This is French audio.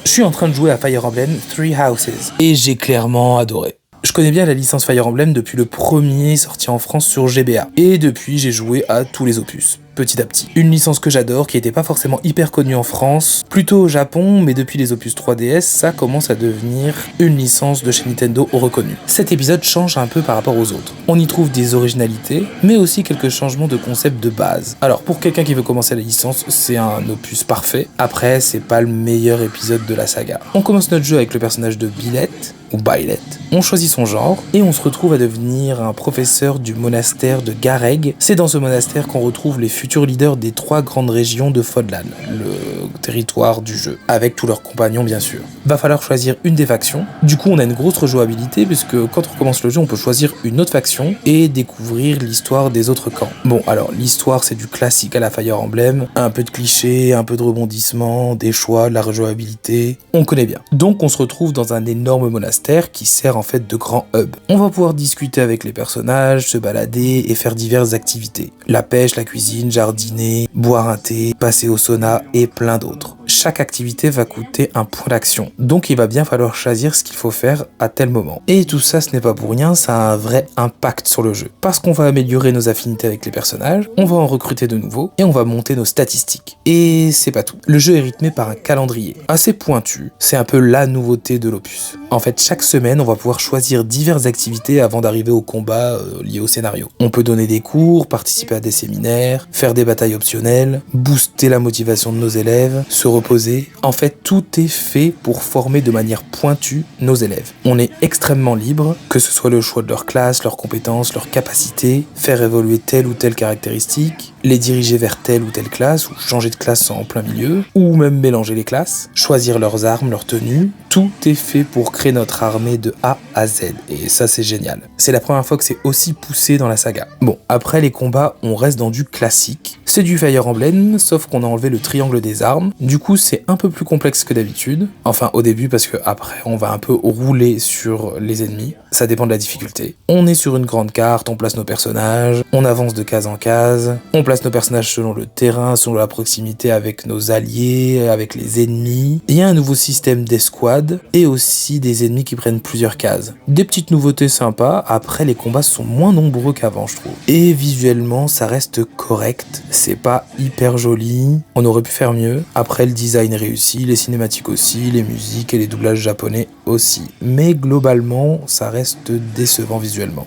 Je suis en train de jouer à Fire Emblem Three Houses et j'ai clairement adoré. Je connais bien la licence Fire Emblem depuis le premier sorti en France sur GBA. Et depuis, j'ai joué à tous les opus, petit à petit. Une licence que j'adore, qui n'était pas forcément hyper connue en France, plutôt au Japon, mais depuis les opus 3DS, ça commence à devenir une licence de chez Nintendo reconnue. Cet épisode change un peu par rapport aux autres. On y trouve des originalités, mais aussi quelques changements de concept de base. Alors, pour quelqu'un qui veut commencer la licence, c'est un opus parfait. Après, c'est pas le meilleur épisode de la saga. On commence notre jeu avec le personnage de Byleth, ou Byleth. On choisit son genre et on se retrouve à devenir un professeur du monastère de Gareg. C'est dans ce monastère qu'on retrouve les futurs leaders des 3 grandes régions de Fodlan, le territoire du jeu, avec tous leurs compagnons bien sûr. Va falloir choisir une des factions. Du coup, on a une grosse rejouabilité puisque quand on commence le jeu, on peut choisir une autre faction et découvrir l'histoire des autres camps. Bon, alors l'histoire c'est du classique à la Fire Emblem, un peu de clichés, un peu de rebondissements, des choix, de la rejouabilité, on connaît bien. Donc on se retrouve dans un énorme monastère qui sert en fait de grand hub. On va pouvoir discuter avec les personnages, se balader et faire diverses activités. La pêche, la cuisine, jardiner, boire un thé, passer au sauna et plein d'autres. Chaque activité va coûter un point d'action, donc il va bien falloir choisir ce qu'il faut faire à tel moment. Et tout ça, ce n'est pas pour rien, ça a un vrai impact sur le jeu. Parce qu'on va améliorer nos affinités avec les personnages, on va en recruter de nouveaux, et on va monter nos statistiques. Et c'est pas tout. Le jeu est rythmé par un calendrier assez pointu, c'est un peu la nouveauté de l'opus. En fait, chaque semaine, on va pouvoir choisir diverses activités avant d'arriver au combat lié au scénario. On peut donner des cours, participer à des séminaires, faire des batailles optionnelles, booster la motivation de nos élèves, se reposer. En fait, tout est fait pour former de manière pointue nos élèves. On est extrêmement libre, que ce soit le choix de leur classe, leurs compétences, leurs capacités, faire évoluer telle ou telle caractéristique, les diriger vers telle ou telle classe, ou changer de classe en plein milieu, ou même mélanger les classes, choisir leurs armes, leurs tenues. Tout est fait pour créer notre armée de A à Z, et ça c'est génial. C'est la première fois que c'est aussi poussé dans la saga. Bon, après les combats, on reste dans du classique. C'est du Fire Emblem, sauf qu'on a enlevé le triangle des armes. Du coup, c'est un peu plus complexe que d'habitude. Enfin, au début, parce que après, on va un peu rouler sur les ennemis. Ça dépend de la difficulté. On est sur une grande carte, on place nos personnages, on avance de case en case, on place nos personnages selon le terrain, selon la proximité avec nos alliés, avec les ennemis. Il y a un nouveau système d'escouade et aussi des ennemis qui prennent plusieurs cases. Des petites nouveautés sympas, après les combats sont moins nombreux qu'avant je trouve. Et visuellement ça reste correct, c'est pas hyper joli, on aurait pu faire mieux. Après le design réussi, les cinématiques aussi, les musiques et les doublages japonais aussi. Mais globalement ça reste décevant visuellement.